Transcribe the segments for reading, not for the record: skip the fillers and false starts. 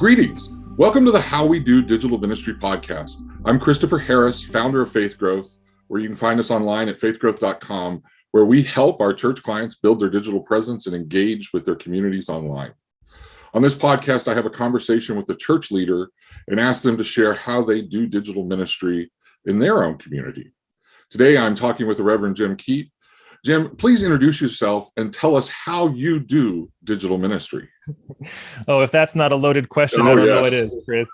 Greetings. Welcome to the How We Do Digital Ministry podcast. I'm Christopher Harris, founder of Faith Growth, where you can find us online at faithgrowth.com, where we help our church clients build their digital presence and engage with their communities online. On this podcast, I have a conversation with a church leader and ask them to share how they do digital ministry in their own community. Today, I'm talking with the Reverend Jim Keat. Jim, please introduce yourself and tell us how you do digital ministry. Oh, if that's not a loaded question, I don't know what is, Chris.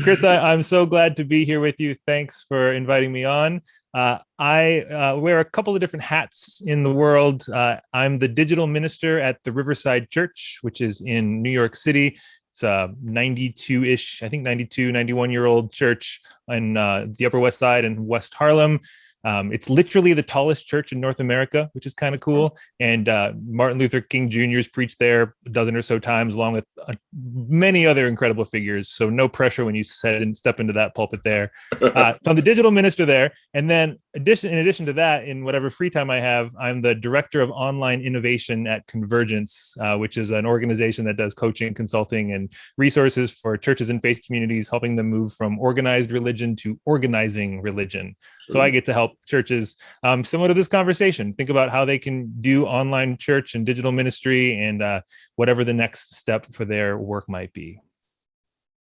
Chris, I'm so glad to be here with you. Thanks for inviting me on. I wear a couple of different hats in the world. I'm the digital minister at the Riverside Church, which is in New York City. It's a 92-ish, I think 92, 91-year-old church in the Upper West Side and West Harlem. It's literally the tallest church in North America, which is kind of cool. And Martin Luther King Jr.'s preached there a dozen or so times, along with many other incredible figures. So no pressure when you step into that pulpit there. So I'm the digital minister there. And then in addition to that, in whatever free time I have, I'm the director of online innovation at Convergence, which is an organization that does coaching, consulting, and resources for churches and faith communities, helping them move from organized religion to organizing religion. So I get to help churches similar to this conversation, think about how they can do online church and digital ministry and whatever the next step for their work might be.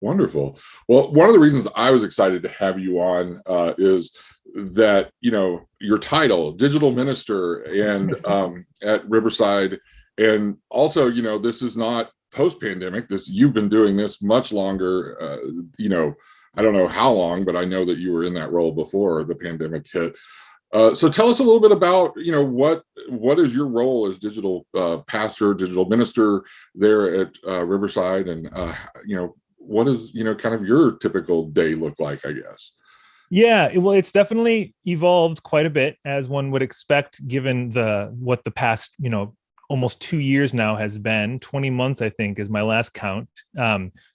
Wonderful. Well, one of the reasons I was excited to have you on is that, your title, digital minister, and at Riverside, and also, this is not post-pandemic. You've been doing this much longer, I don't know how long, but I know that you were in that role before the pandemic hit. So tell us a little bit about, what is your role as digital pastor, digital minister there at Riverside, and what is kind of your typical day look like, I guess. Yeah, well, it's definitely evolved quite a bit, as one would expect, given what the past almost 2 years now has been. 20 months, I think, is my last count.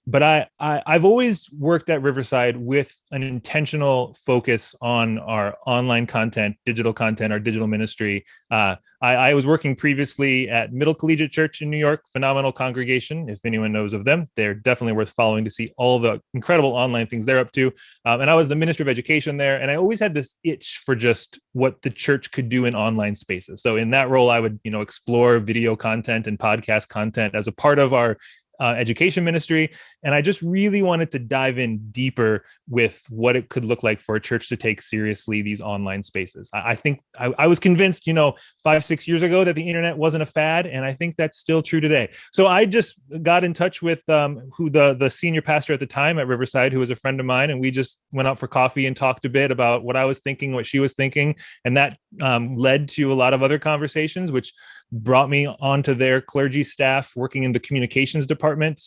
But I've always worked at Riverside with an intentional focus on our online content, our digital ministry. I was working previously at Middle Collegiate Church in New York, phenomenal congregation. If anyone knows of them, they're definitely worth following to see all the incredible online things they're up to. And I was the minister of education there. And I always had this itch for just what the church could do in online spaces. So in that role, I would, explore video content and podcast content as a part of our education ministry. And I just really wanted to dive in deeper with what it could look like for a church to take seriously these online spaces. I think I was convinced, 5-6 years ago that the internet wasn't a fad. And I think that's still true today. So I just got in touch with who the senior pastor at the time at Riverside, who was a friend of mine. And we just went out for coffee and talked a bit about what I was thinking, what she was thinking. And that led to a lot of other conversations, which brought me onto their clergy staff working in the communications department.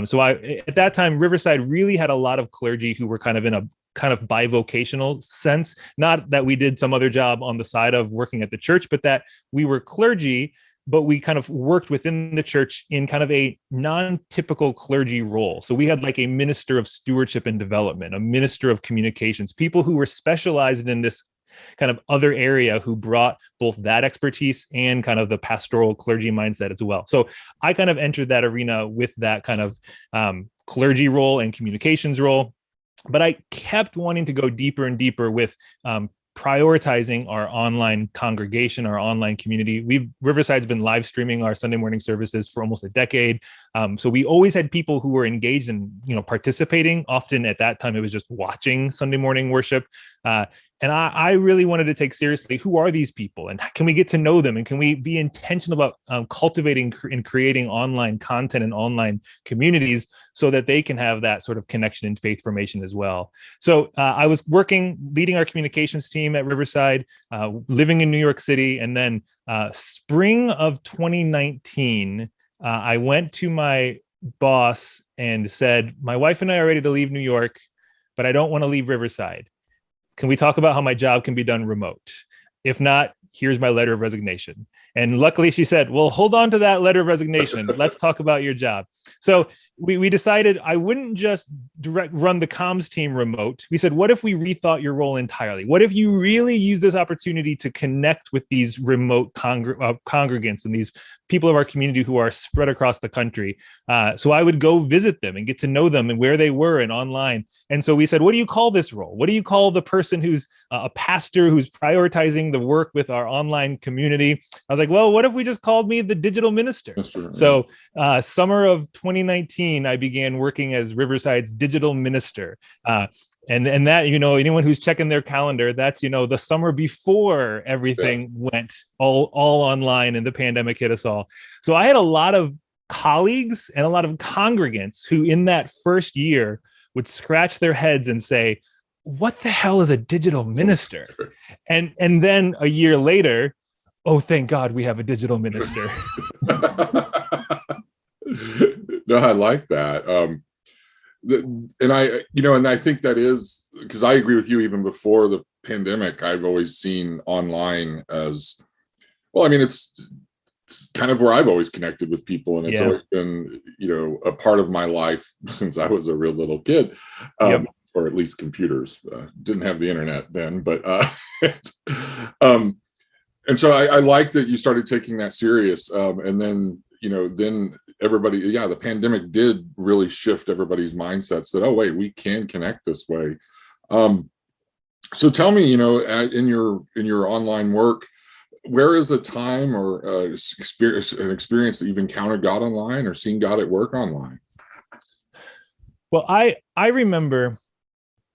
So at that time, Riverside really had a lot of clergy who were kind of in a kind of bivocational sense, not that we did some other job on the side of working at the church, but that we were clergy, but we kind of worked within the church in kind of a non-typical clergy role. So we had like a minister of stewardship and development, a minister of communications, people who were specialized in this kind of other area, who brought both that expertise and kind of the pastoral clergy mindset as well. So I kind of entered that arena with that kind of clergy role and communications role, but I kept wanting to go deeper and deeper with prioritizing our online congregation, our online community. Riverside's been live streaming our Sunday morning services for almost a decade. So we always had people who were engaged and, participating. Often at that time, it was just watching Sunday morning worship. And I really wanted to take seriously, who are these people and can we get to know them? And can we be intentional about cultivating and creating online content and online communities so that they can have that sort of connection and faith formation as well? So I was leading our communications team at Riverside, living in New York City. And then spring of 2019, I went to my boss and said, my wife and I are ready to leave New York, but I don't want to leave Riverside. Can we talk about how my job can be done remote? If not, here's my letter of resignation. And luckily she said, well, hold on to that letter of resignation. Let's talk about your job. So we decided I wouldn't just run the comms team remote. We said, what if we rethought your role entirely? What if you really use this opportunity to connect with these remote congregants and these people of our community who are spread across the country? So I would go visit them and get to know them and where they were and online. And so we said, what do you call this role? What do you call the person who's a pastor who's prioritizing the work with our online community? I was like, well, what if we just called me the digital minister? So summer of 2019, I began working as Riverside's digital minister. And that, anyone who's checking their calendar, that's, the summer before everything went all online and the pandemic hit us all. So I had a lot of colleagues and a lot of congregants who in that first year would scratch their heads and say, what the hell is a digital minister? And then a year later, oh, thank God we have a digital minister. No, I like that. And I think that is because I agree with you. Even before the pandemic, I've always seen online as well. I mean, it's kind of where I've always connected with people, and it's always been, a part of my life since I was a real little kid, or at least computers. Didn't have the internet then, but and so I like that you started taking that serious, and then then everybody, the pandemic did really shift everybody's mindsets that, oh wait, we can connect this way. So tell me, in your online work, where is a time or an experience that you've encountered God online or seen God at work online? Well, I remember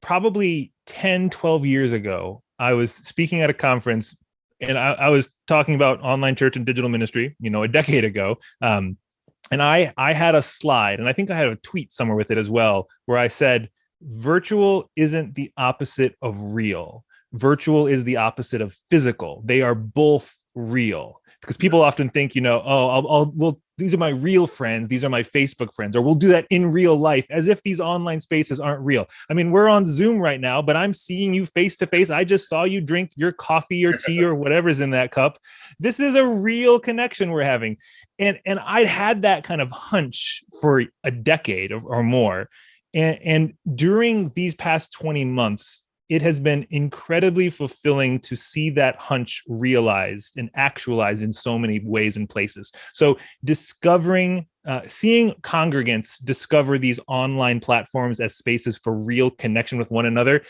probably 10, 12 years ago, I was speaking at a conference and I was talking about online church and digital ministry, a decade ago. And I had a slide, and I think I had a tweet somewhere with it as well, where I said, virtual isn't the opposite of real. Virtual is the opposite of physical. They are both real. Because people often think, these are my real friends. These are my Facebook friends, or we'll do that in real life as if these online spaces aren't real. I mean, we're on Zoom right now, but I'm seeing you face to face. I just saw you drink your coffee or tea or whatever's in that cup. This is a real connection we're having. And I had that kind of hunch for a decade or more. And during these past 20 months, it has been incredibly fulfilling to see that hunch realized and actualized in so many ways and places. So seeing congregants discover these online platforms as spaces for real connection with one another.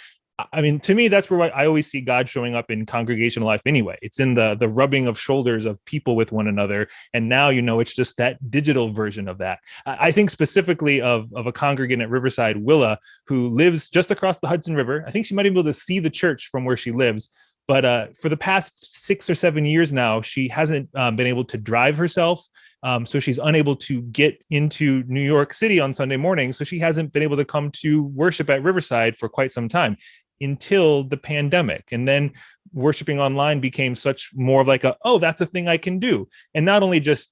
I mean, to me, that's where I always see God showing up in congregational life anyway. It's in the rubbing of shoulders of people with one another. And now, it's just that digital version of that. I think specifically of a congregant at Riverside, Willa, who lives just across the Hudson River. I think she might be able to see the church from where she lives. But for the past 6 or 7 years now, she hasn't been able to drive herself. So she's unable to get into New York City on Sunday morning. So she hasn't been able to come to worship at Riverside for quite some time, until the pandemic. And then worshiping online became such more of like that's a thing I can do. And not only just,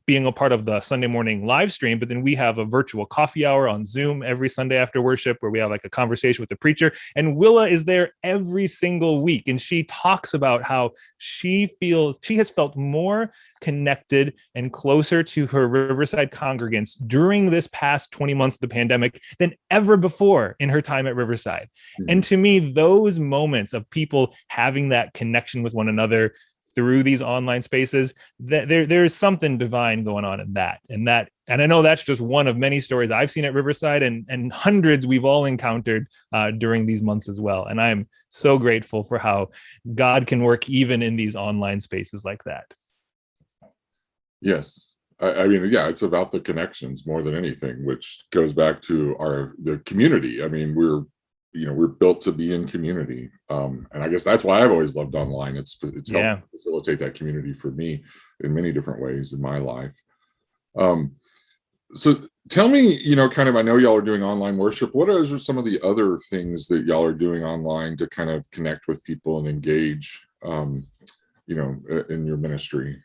being a part of the Sunday morning live stream, but then we have a virtual coffee hour on Zoom every Sunday after worship where we have like a conversation with the preacher. And Willa is there every single week. And she talks about how she has felt more connected and closer to her Riverside congregants during this past 20 months of the pandemic than ever before in her time at Riverside. Mm-hmm. And to me, those moments of people having that connection with one another through these online spaces, that there's something divine going on in that. And I know that's just one of many stories I've seen at Riverside and hundreds we've all encountered during these months as well. And I'm so grateful for how God can work even in these online spaces like that. Yes. I mean, it's about the connections more than anything, which goes back to the community. I mean, we're built to be in community. And I guess that's why I've always loved online. It's helped facilitate that community for me in many different ways in my life. So tell me, kind of, I know y'all are doing online worship. What are some of the other things that y'all are doing online to kind of connect with people and engage, in your ministry?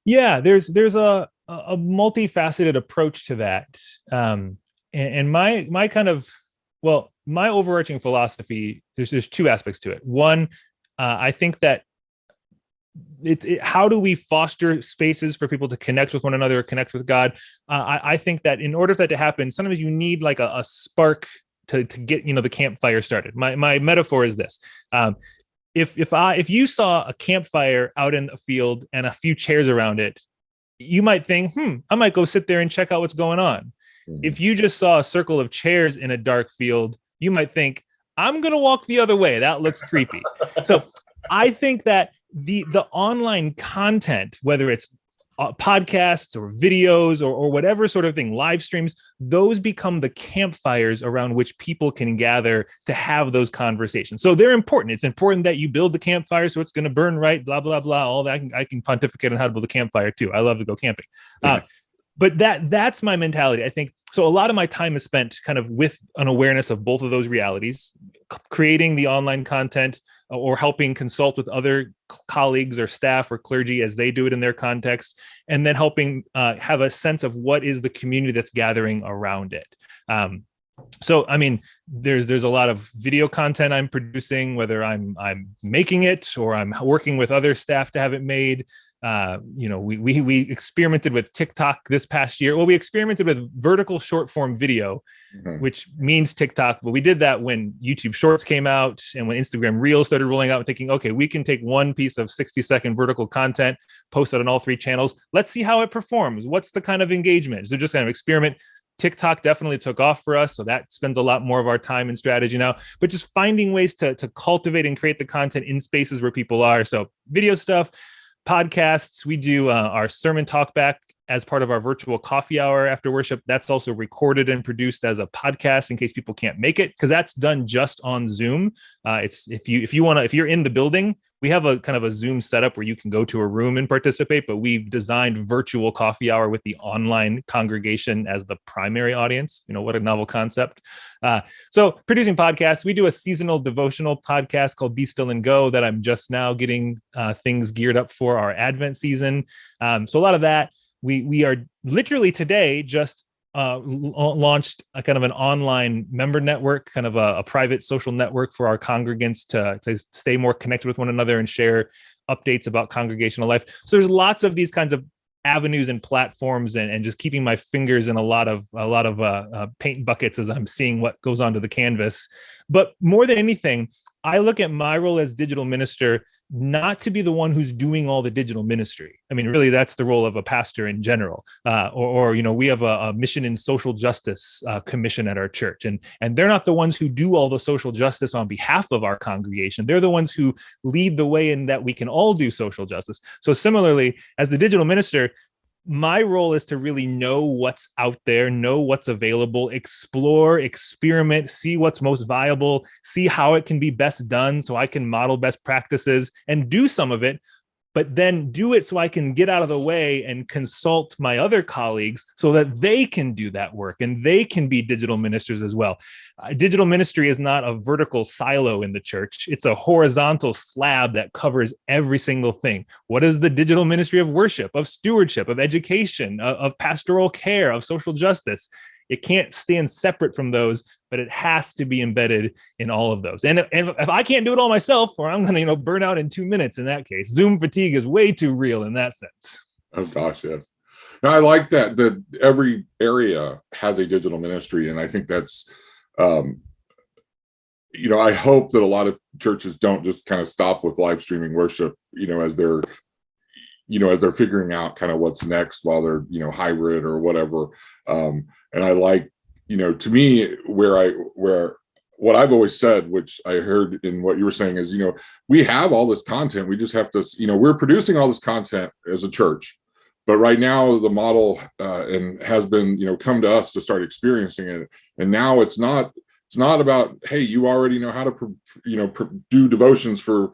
Yeah, there's a multifaceted approach to that. And my kind of, my overarching philosophy, there's two aspects to it. One, I think that how do we foster spaces for people to connect with one another, connect with God? I think that in order for that to happen, sometimes you need like a spark to get, the campfire started. My metaphor is this. If you saw a campfire out in a field and a few chairs around it, you might think, I might go sit there and check out what's going on. Mm-hmm. If you just saw a circle of chairs in a dark field, you might think, I'm going to walk the other way. That looks creepy. So I think that the online content, whether it's podcasts or videos or whatever sort of thing, live streams, those become the campfires around which people can gather to have those conversations. So they're important. It's important that you build the campfire so it's going to burn right, blah, blah, blah, all that. I can pontificate on how to build a campfire too. I love to go camping. But that's my mentality. I think so. A lot of my time is spent kind of with an awareness of both of those realities, creating the online content or helping consult with other colleagues or staff or clergy as they do it in their context, and then helping have a sense of what is the community that's gathering around it. So, I mean, there's a lot of video content I'm producing, whether I'm making it or I'm working with other staff to have it made. We experimented with TikTok this past year. Well, we experimented with vertical short form video, which means TikTok. But we did that when YouTube Shorts came out and when Instagram Reels started rolling out, and thinking, okay, we can take one piece of 60-second vertical content, post it on all three channels. Let's see how it performs. What's the kind of engagement? So just kind of experiment. TikTok definitely took off for us. So that spends a lot more of our time and strategy now, but just finding ways to cultivate and create the content in spaces where people are. So video stuff, podcasts, we do our sermon talk back as part of our virtual coffee hour after worship. That's also recorded and produced as a podcast in case people can't make it, because that's done just on Zoom. It's if you're in the building, we have a kind of a Zoom setup where you can go to a room and participate, but we've designed virtual coffee hour with the online congregation as the primary audience. What a novel concept. So producing podcasts, we do a seasonal devotional podcast called Be Still and Go that I'm just now getting things geared up for our Advent season. So a lot of that. We are literally today just launched a kind of an online member network, kind of a private social network for our congregants to stay more connected with one another and share updates about congregational life. So there's lots of these kinds of avenues and platforms, and just keeping my fingers in a lot of paint buckets as I'm seeing what goes onto the canvas. But more than anything, I look at my role as digital minister not to be the one who's doing all the digital ministry. I mean, really, that's the role of a pastor in general. We have a mission in social justice commission at our church, and they're not the ones who do all the social justice on behalf of our congregation. They're the ones who lead the way in that we can all do social justice. So similarly, as the digital minister, my role is to really know what's out there, know what's available, explore, experiment, see what's most viable, see how it can be best done so I can model best practices and do some of it, but then do it so I can get out of the way and consult my other colleagues so that they can do that work and they can be digital ministers as well. Digital ministry is not a vertical silo in the church. It's a horizontal slab that covers every single thing. What is the digital ministry of worship, of stewardship, of education, of pastoral care, of social justice? It can't stand separate from those, but it has to be embedded in all of those. And if I can't do it all myself, or I'm going to burn out in 2 minutes in that case. Zoom fatigue is way too real in that sense. Oh gosh, yes. Now I like that every area has a digital ministry, and I think that's I hope that a lot of churches don't just kind of stop with live streaming worship, as they're figuring out kind of what's next while they're, hybrid or whatever. And I like, to me, where what I've always said, which I heard in what you were saying is, we have all this content. We just have to, we're producing all this content as a church, but right now the model and has been, come to us to start experiencing it. And now it's not about, hey, you already know how to, do devotions for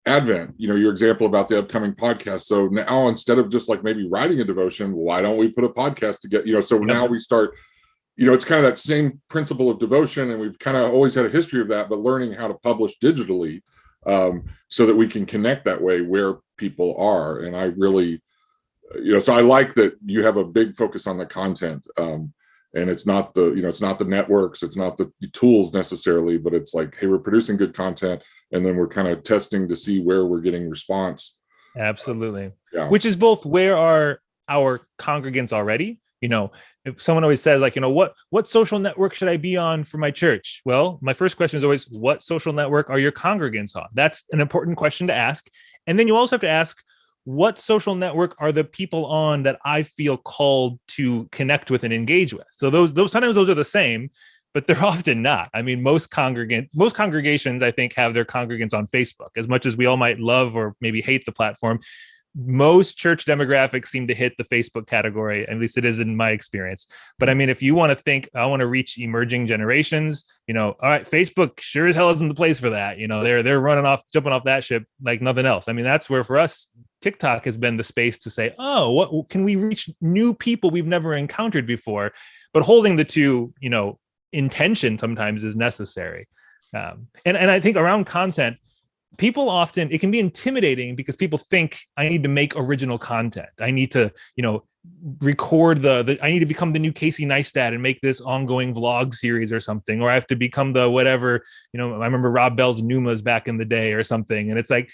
Advent, your example about the upcoming podcast. So now instead of just like maybe writing a devotion, why don't we put a podcast together? So now we start, it's kind of that same principle of devotion. And we've kind of always had a history of that, but learning how to publish digitally so that we can connect that way where people are. And I really, so I like that you have a big focus on the content. And it's not it's not the networks, it's not the tools necessarily, but it's like, hey, we're producing good content, and then we're kind of testing to see where we're getting response. Absolutely. Yeah. Which is both, where are our congregants already? If someone always says, like, what social network should I be on for my church? Well, my first question is always, what social network are your congregants on? That's an important question to ask. And then you also have to ask, what social network are the people on that I feel called to connect with and engage with? So those sometimes those are the same, but they're often not. I mean, most congregations, I think, have their congregants on Facebook. As much as we all might love or maybe hate the platform, most church demographics seem to hit the Facebook category. At least it is in my experience. But I mean, if you want to think, I want to reach emerging generations, all right, Facebook sure as hell isn't the place for that. They're jumping off that ship like nothing else. I mean, that's where for us, TikTok has been the space to say, oh, what can we reach new people we've never encountered before? But holding the two, intention sometimes is necessary. And I think around content, people often, it can be intimidating because people think I need to make original content. I need to, record I need to become the new Casey Neistat and make this ongoing vlog series or something, or I have to become the whatever, I remember Rob Bell's Numas back in the day or something. And it's like,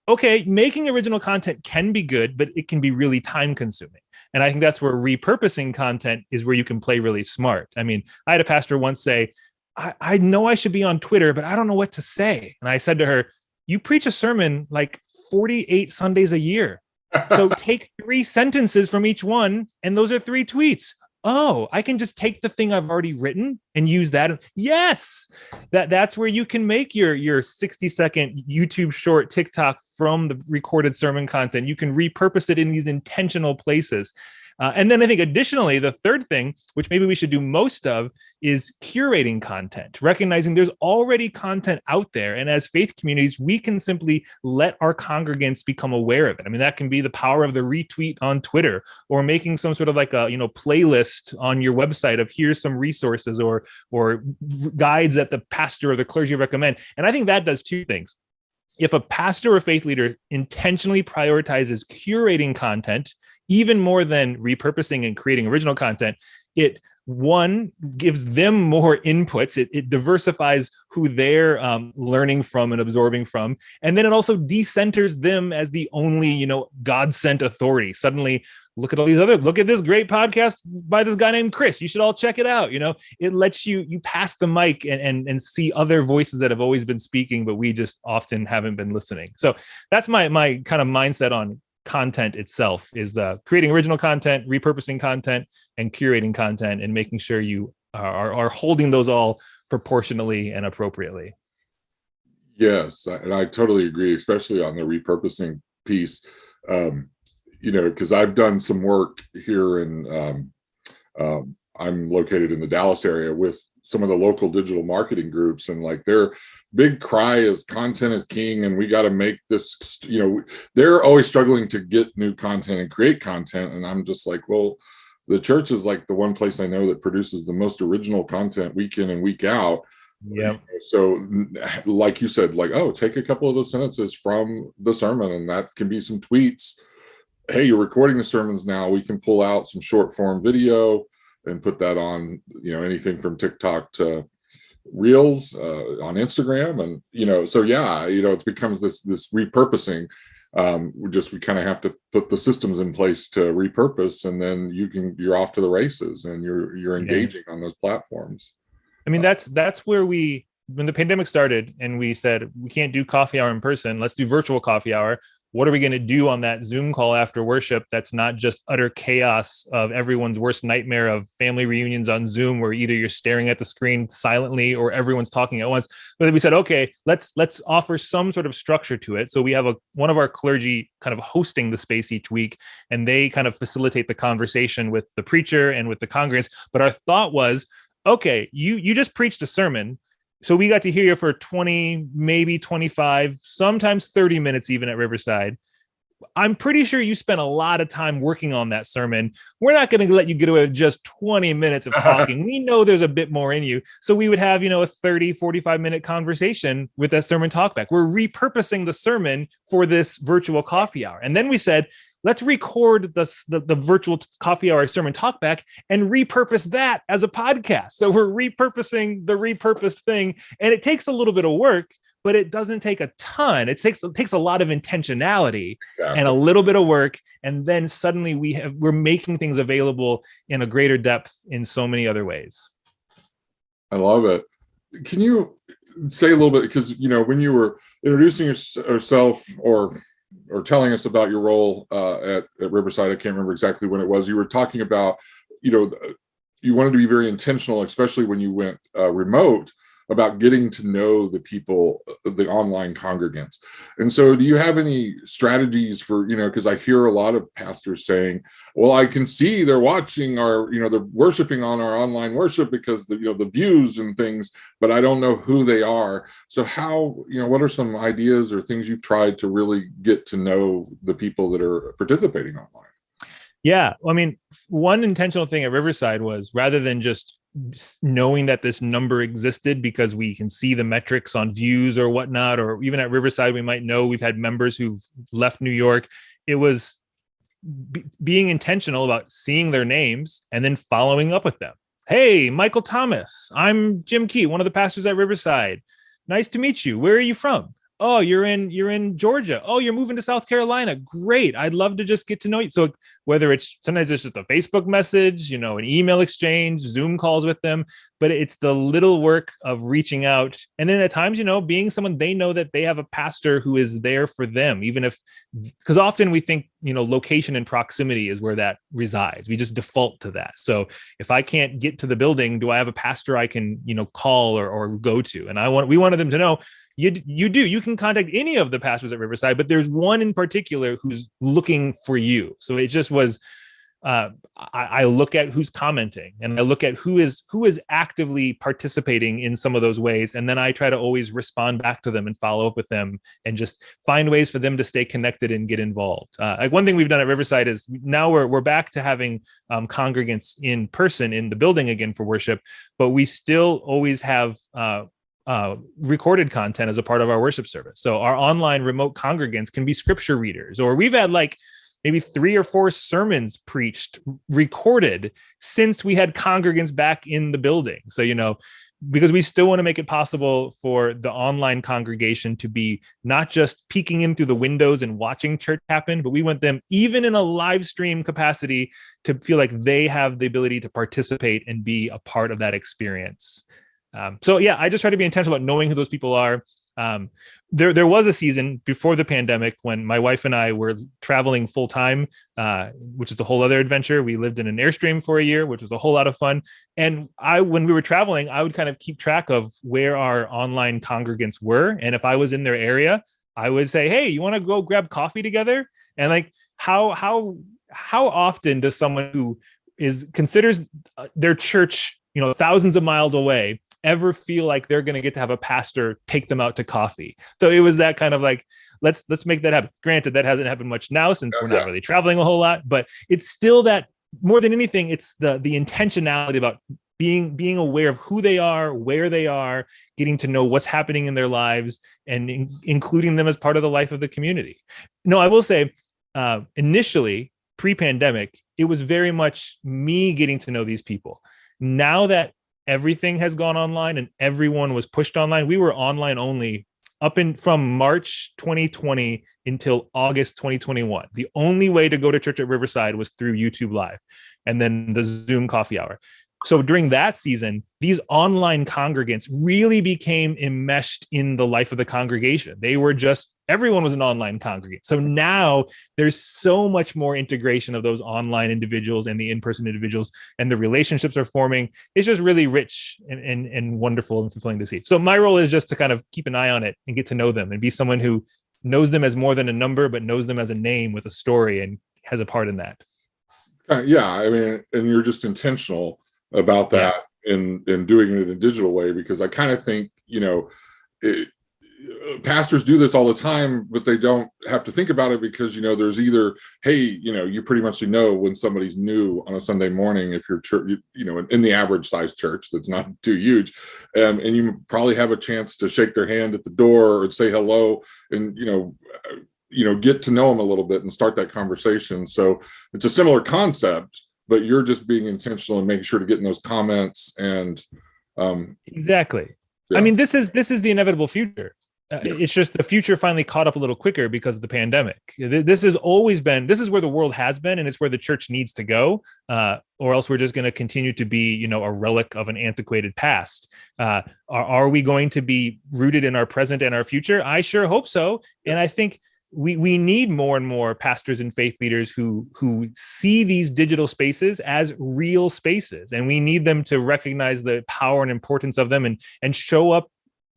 okay, making original content can be good, but it can be really time consuming. And I think that's where repurposing content is where you can play really smart. I mean, I had a pastor once say, I know I should be on Twitter, but I don't know what to say. And I said to her, you preach a sermon like 48 Sundays a year. So take 3 sentences from each one, and those are 3 tweets. Oh, I can just take the thing I've already written and use that. Yes, that's where you can make your 60-second YouTube short TikTok from the recorded sermon content. You can repurpose it in these intentional places. And then I think additionally, the third thing, which maybe we should do most of, is curating content, recognizing there's already content out there. And as faith communities, we can simply let our congregants become aware of it. I mean, that can be the power of the retweet on Twitter, or making some sort of like a, playlist on your website of here's some resources or guides that the pastor or the clergy recommend. And I think that does 2 things. If a pastor or faith leader intentionally prioritizes curating content, even more than repurposing and creating original content, it, one, gives them more inputs. It diversifies who they're learning from and absorbing from. And then it also decenters them as the only, God-sent authority. Suddenly, look at this great podcast by this guy named Chris. You should all check it out. It lets you pass the mic and see other voices that have always been speaking, but we just often haven't been listening. So that's my kind of mindset on content itself, is creating original content, repurposing content, and curating content, and making sure you are holding those all proportionally and appropriately. Yes, and I totally agree, especially on the repurposing piece. Because I've done some work here in, I'm located in the Dallas area with some of the local digital marketing groups, and like their big cry is content is king, and we got to make this, they're always struggling to get new content and create content. And I'm just like, well, the church is like the one place I know that produces the most original content week in and week out. Yeah. So like you said, like, oh, take a couple of the sentences from the sermon, and that can be some tweets. Hey, you're recording the sermons now. We can pull out some short form video and put that on, anything from TikTok to Reels on Instagram. And, so yeah, it becomes this repurposing. We kind of have to put the systems in place to repurpose, and then you're off to the races, and you're engaging on those platforms. I mean, that's where when the pandemic started and we said, we can't do coffee hour in person, let's do virtual coffee hour. What are we going to do on that Zoom call after worship that's not just utter chaos of everyone's worst nightmare of family reunions on Zoom, where either you're staring at the screen silently or everyone's talking at once? But then we said, okay, let's offer some sort of structure to it. So we have one of our clergy kind of hosting the space each week, and they kind of facilitate the conversation with the preacher and with the congregants. But our thought was, okay, you just preached a sermon. So we got to hear you for 20, maybe 25, sometimes 30 minutes even at Riverside. I'm pretty sure you spent a lot of time working on that sermon. We're not going to let you get away with just 20 minutes of talking. We know there's a bit more in you. So we would have, a 30, 45-minute conversation with that sermon talkback. We're repurposing the sermon for this virtual coffee hour. And then we said, let's record the virtual coffee hour sermon talkback and repurpose that as a podcast. So we're repurposing the repurposed thing, and it takes a little bit of work, but it doesn't take a ton. It takes a lot of intentionality and a little bit of work, and then suddenly we're making things available in a greater depth in so many other ways. I love it. Can you say a little bit, because when you were introducing yourself or telling us about your role at Riverside, I can't remember exactly when it was, you were talking about you wanted to be very intentional, especially when you went remote, about getting to know the people, the online congregants. And so do you have any strategies for, because I hear a lot of pastors saying, well, I can see they're watching our, they're worshiping on our online worship because the views and things, but I don't know who they are. So how, what are some ideas or things you've tried to really get to know the people that are participating online? Yeah. I mean, one intentional thing at Riverside was, rather than just knowing that this number existed because we can see the metrics on views or whatnot, or even at Riverside, we might know we've had members who've left New York. It was being intentional about seeing their names and then following up with them. Hey, Michael Thomas, I'm Jim Keat, one of the pastors at Riverside. Nice to meet you. Where are you from? Oh, you're in Georgia. Oh, you're moving to South Carolina. Great. I'd love to just get to know you. So whether sometimes it's just a Facebook message, an email exchange, Zoom calls with them, but it's the little work of reaching out. And then at times, being someone they know that they have a pastor who is there for them, even if, because often we think, location and proximity is where that resides. We just default to that. So if I can't get to the building, do I have a pastor I can, call or go to? And we wanted them to know, you can contact any of the pastors at Riverside, but there's one in particular who's looking for you. So it just was, I look at who's commenting, and I look at who is actively participating in some of those ways. And then I try to always respond back to them and follow up with them and just find ways for them to stay connected and get involved. Like one thing we've done at Riverside is now we're back to having congregants in person in the building again for worship, but we still always have recorded content as a part of our worship service. So our online remote congregants can be scripture readers, or we've had maybe 3 or 4 sermons preached, recorded since we had congregants back in the building. So, because we still want to make it possible for the online congregation to be not just peeking in through the windows and watching church happen, but we want them, even in a live stream capacity, to feel like they have the ability to participate and be a part of that experience. I just try to be intentional about knowing who those people are. There was a season before the pandemic when my wife and I were traveling full time, which is a whole other adventure. We lived in an Airstream for a year, which was a whole lot of fun. And when we were traveling, I would kind of keep track of where our online congregants were. And if I was in their area, I would say, hey, you want to go grab coffee together? And how often does someone who considers their church, thousands of miles away, ever feel like they're going to get to have a pastor take them out to coffee? So it was that kind of let's make that happen. Granted, that hasn't happened much now since we're not really traveling a whole lot, but it's still that, more than anything, it's the intentionality about being aware of who they are, where they are, getting to know what's happening in their lives, and including them as part of the life of the community. No, I will say, initially, pre-pandemic, it was very much me getting to know these people. Now that everything has gone online and everyone was pushed online, we were online only from March 2020 until August 2021. The only way to go to church at Riverside was through YouTube Live and then the Zoom coffee hour. So during that season, these online congregants really became enmeshed in the life of the congregation. Everyone was an online congregant. So now there's so much more integration of those online individuals and the in-person individuals, and the relationships are forming. It's just really rich and wonderful and fulfilling to see. So my role is just to kind of keep an eye on it and get to know them and be someone who knows them as more than a number, but knows them as a name with a story and has a part in that. Yeah, I mean, and you're just intentional about that in doing it in a digital way, because I kind of think, pastors do this all the time, but they don't have to think about it because, there's either, hey, you pretty much when somebody's new on a Sunday morning, if you're church, in the average size church that's not too huge, and you probably have a chance to shake their hand at the door or say hello. And, get to know them a little bit and start that conversation. So it's a similar concept, but you're just being intentional and making sure to get in those comments and exactly. Yeah. I mean, this is the inevitable future. It's just the future finally caught up a little quicker because of the pandemic. This has always been, this is where the world has been, and it's where the church needs to go, or else we're just going to continue to be, a relic of an antiquated past. Are we going to be rooted in our present and our future? I sure hope so. Yes. And I think we need more and more pastors and faith leaders who see these digital spaces as real spaces, and we need them to recognize the power and importance of them and show up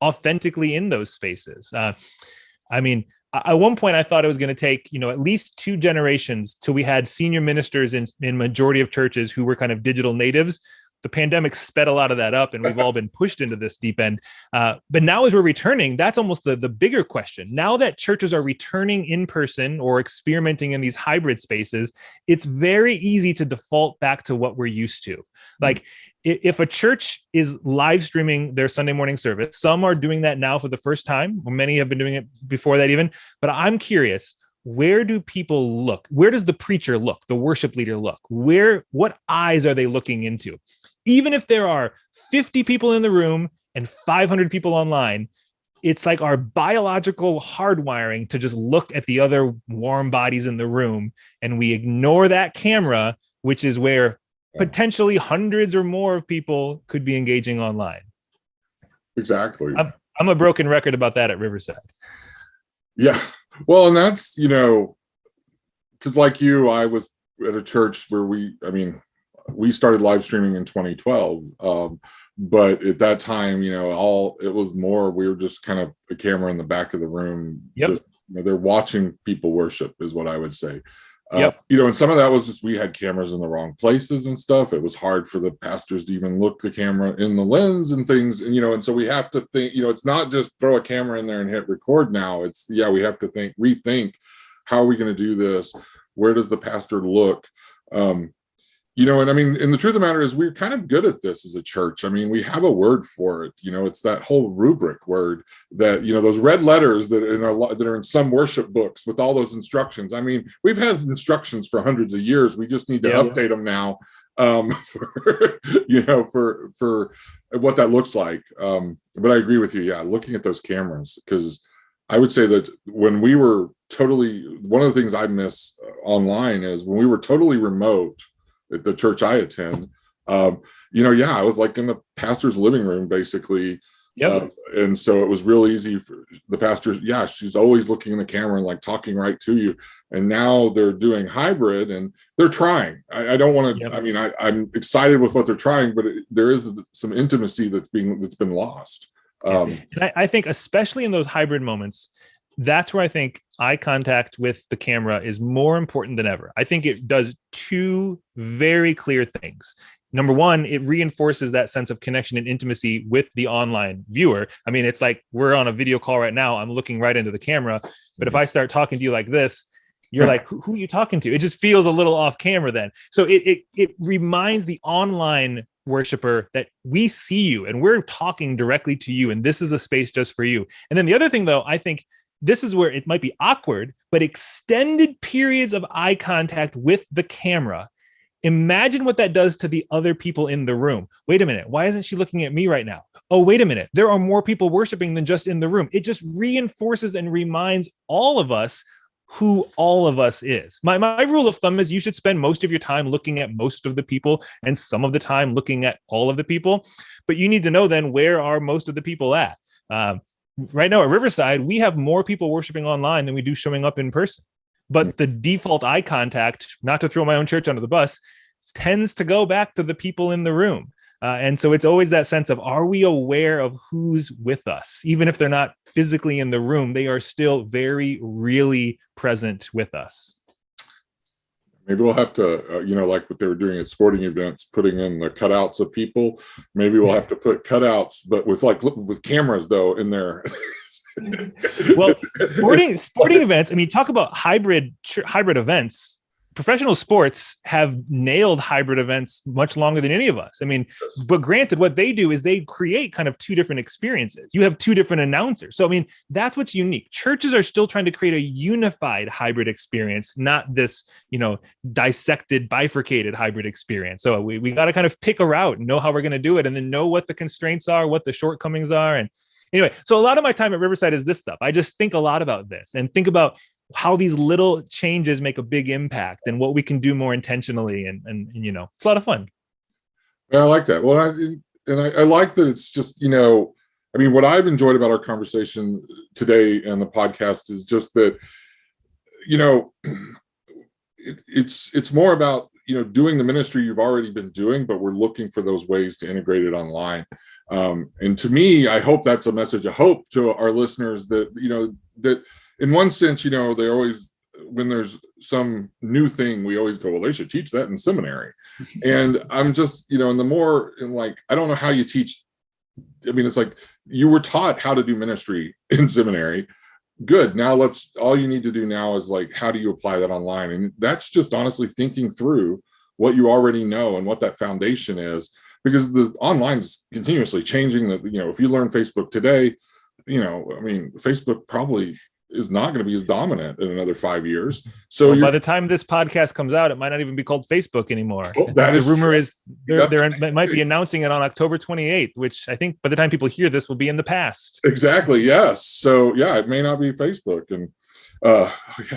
authentically in those spaces. I mean, at one point I thought it was going to take, at least 2 generations till we had senior ministers in majority of churches who were kind of digital natives. The pandemic sped a lot of that up, and we've all been pushed into this deep end. But now as we're returning, that's almost the bigger question. Now that churches are returning in person or experimenting in these hybrid spaces, it's very easy to default back to what we're used to. Like, if a church is live streaming their Sunday morning service, some are doing that now for the first time, or many have been doing it before that even. But I'm curious, where do people look? Where does the preacher look? The worship leader look? What eyes are they looking into? Even if there are 50 people in the room and 500 people online, it's like our biological hardwiring to just look at the other warm bodies in the room, and we ignore that camera, which is where potentially hundreds or more of people could be engaging online. Exactly. I'm a broken record about that at Riverside. Yeah. Well, and that's, because like you, I was at a church where we started live streaming in 2012. But at that time, it was more, we were just kind of a camera in the back of the room. Yep. Just, they're watching people worship is what I would say. Yep. And some of that was just, we had cameras in the wrong places and stuff. It was hard for the pastors to even look the camera in the lens and things. And, and so we have to think, it's not just throw a camera in there and hit record now. It's, we have to rethink, how are we going to do this? Where does the pastor look? And the truth of the matter is, we're kind of good at this as a church. We have a word for it. It's that whole rubric word that, those red letters that are in some worship books with all those instructions. We've had instructions for hundreds of years. We just need to update them now, for what that looks like. But I agree with you. Yeah. Looking at those cameras, because I would say that when we were one of the things I miss online is when we were totally remote at the church I attend, I was like in the pastor's living room, basically. Yep. And so it was real easy for the pastor. Yeah, she's always looking in the camera and like talking right to you. And now they're doing hybrid and they're trying. I don't want to, yep. I'm excited with what they're trying, but there is some intimacy that's been lost. And I think especially in those hybrid moments, that's where I think eye contact with the camera is more important than ever. I think it does 2 very clear things. Number one, it reinforces that sense of connection and intimacy with the online viewer. It's like we're on a video call right now. I'm looking right into the camera. But if I start talking to you like this, you're like, who are you talking to? It just feels a little off camera then. So it reminds the online worshiper that we see you and we're talking directly to you. And this is a space just for you. And then the other thing, though, I think this is where it might be awkward, but extended periods of eye contact with the camera. Imagine what that does to the other people in the room. Wait a minute. Why isn't she looking at me right now? Oh, wait a minute. There are more people worshiping than just in the room. It just reinforces and reminds all of us who all of us is. My rule of thumb is you should spend most of your time looking at most of the people and some of the time looking at all of the people. But you need to know then, where are most of the people at? Right now at Riverside, we have more people worshiping online than we do showing up in person. But the default eye contact, not to throw my own church under the bus, tends to go back to the people in the room. And so it's always that sense of, are we aware of who's with us? Even if they're not physically in the room, they are still very, really present with us. Maybe we'll have to, like what they were doing at sporting events, putting in the cutouts of people. Maybe we'll have to put cutouts, but with cameras though in there. Well, sporting events. Talk about hybrid events. professional sports have nailed hybrid events much longer than any of us. I mean, but granted, what they do is they create kind of two different experiences. You have two different announcers. So, I mean, that's what's unique. Churches are still trying to create a unified hybrid experience, not this, dissected, bifurcated hybrid experience. So we got to kind of pick a route and know how we're going to do it, and then know what the constraints are, what the shortcomings are. And anyway, so a lot of my time at Riverside is this stuff. I just think a lot about this and think about how these little changes make a big impact and what we can do more intentionally. And it's a lot of fun. Yeah, I like that. Well, I like that it's just, what I've enjoyed about our conversation today and the podcast is just that, it's more about, doing the ministry you've already been doing, but we're looking for those ways to integrate it online. And to me, I hope that's a message of hope to our listeners that, that in one sense, they always, when there's some new thing, we always go, well, they should teach that in seminary. And I'm just, and the more, I don't know how you teach. I mean, it's like you were taught how to do ministry in seminary. Good. Now all you need to do now is how do you apply that online? And that's just honestly thinking through what you already know and what that foundation is, because the online's continuously changing. That, if you learn Facebook today, Facebook probably is not going to be as dominant in another 5 years. So by the time this podcast comes out, it might not even be called Facebook anymore. Oh, the rumor is they might be announcing it on October 28th, which I think by the time people hear this will be in the past. Exactly. Yes. So yeah, it may not be Facebook. And I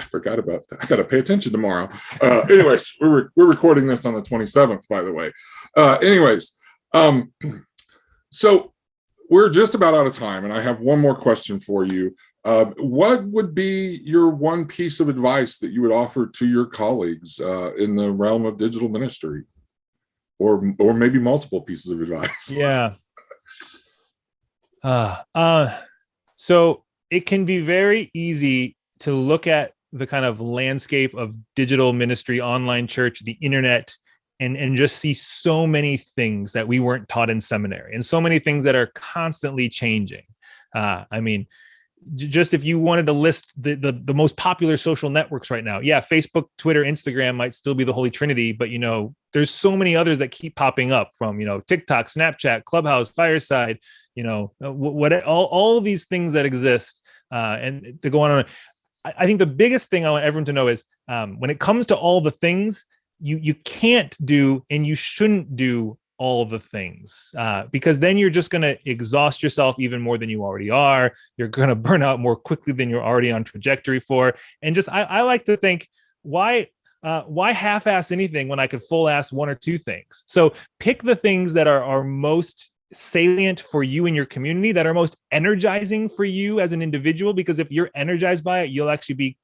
forgot about that. I got to pay attention tomorrow. Anyways, we're recording this on the 27th, by the way. So we're just about out of time, and I have one more question for you. What would be your one piece of advice that you would offer to your colleagues in the realm of digital ministry, or maybe multiple pieces of advice? Yeah. So it can be very easy to look at the kind of landscape of digital ministry, online church, the internet, and just see so many things that we weren't taught in seminary, and so many things that are constantly changing. Just if you wanted to list the most popular social networks right now, Facebook, Twitter, Instagram might still be the Holy Trinity, but there's so many others that keep popping up, from TikTok, Snapchat, Clubhouse, Fireside, all these things that exist, and to go on and on. I think the biggest thing I want everyone to know is when it comes to all the things, you can't do and you shouldn't do all the things, because then you're just going to exhaust yourself even more than you already are. You're going to burn out more quickly than you're already on trajectory for. And just, I like to think, why half-ass anything when I could full-ass one or two things? So pick the things that are most salient for you and your community, that are most energizing for you as an individual, because if you're energized by it, you'll actually be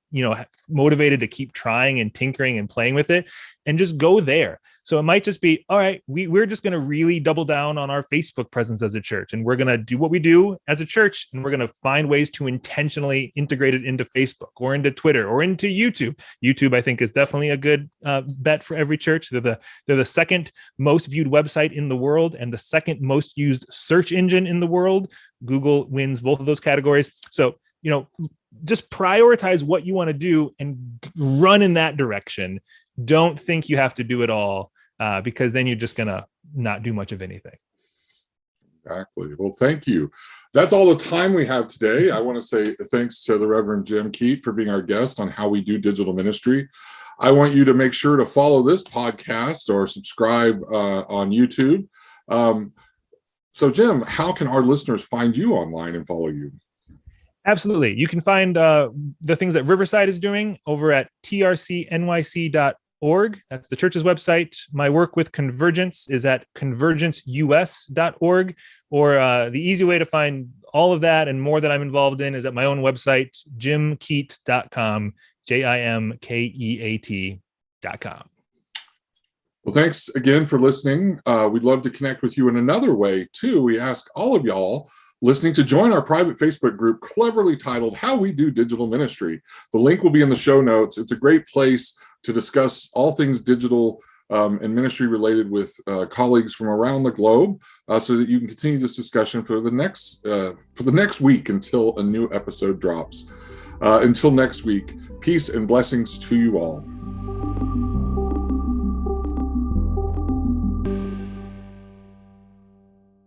motivated to keep trying and tinkering and playing with it, and just go there. So it might just be, all right, we're just going to really double down on our Facebook presence as a church, and we're going to do what we do as a church, and we're going to find ways to intentionally integrate it into Facebook or into Twitter or into YouTube. YouTube, I think, is definitely a good bet for every church. They're the second most viewed website in the world and the second most used search engine in the world. Google wins both of those categories. So, just prioritize what you want to do and run in that direction. Don't think you have to do it all, because then you're just going to not do much of anything. Exactly. Well, thank you. That's all the time we have today. I want to say thanks to the Reverend Jim Keat for being our guest on how we do digital ministry. I want you to make sure to follow this podcast or subscribe on YouTube. So, Jim, how can our listeners find you online and follow you? Absolutely. You can find the things that Riverside is doing over at trcnyc.org. That's the church's website. My work with Convergence is at convergenceus.org. Or the easy way to find all of that and more that I'm involved in is at my own website, jimkeat.com, JIMKEAT.com. Well, thanks again for listening. We'd love to connect with you in another way, too. We ask all of y'all listening to join our private Facebook group, cleverly titled How We Do Digital Ministry. The link will be in the show notes. It's a great place to discuss all things digital and ministry related with colleagues from around the globe, so that you can continue this discussion for the next week until a new episode drops. Until next week, peace and blessings to you all.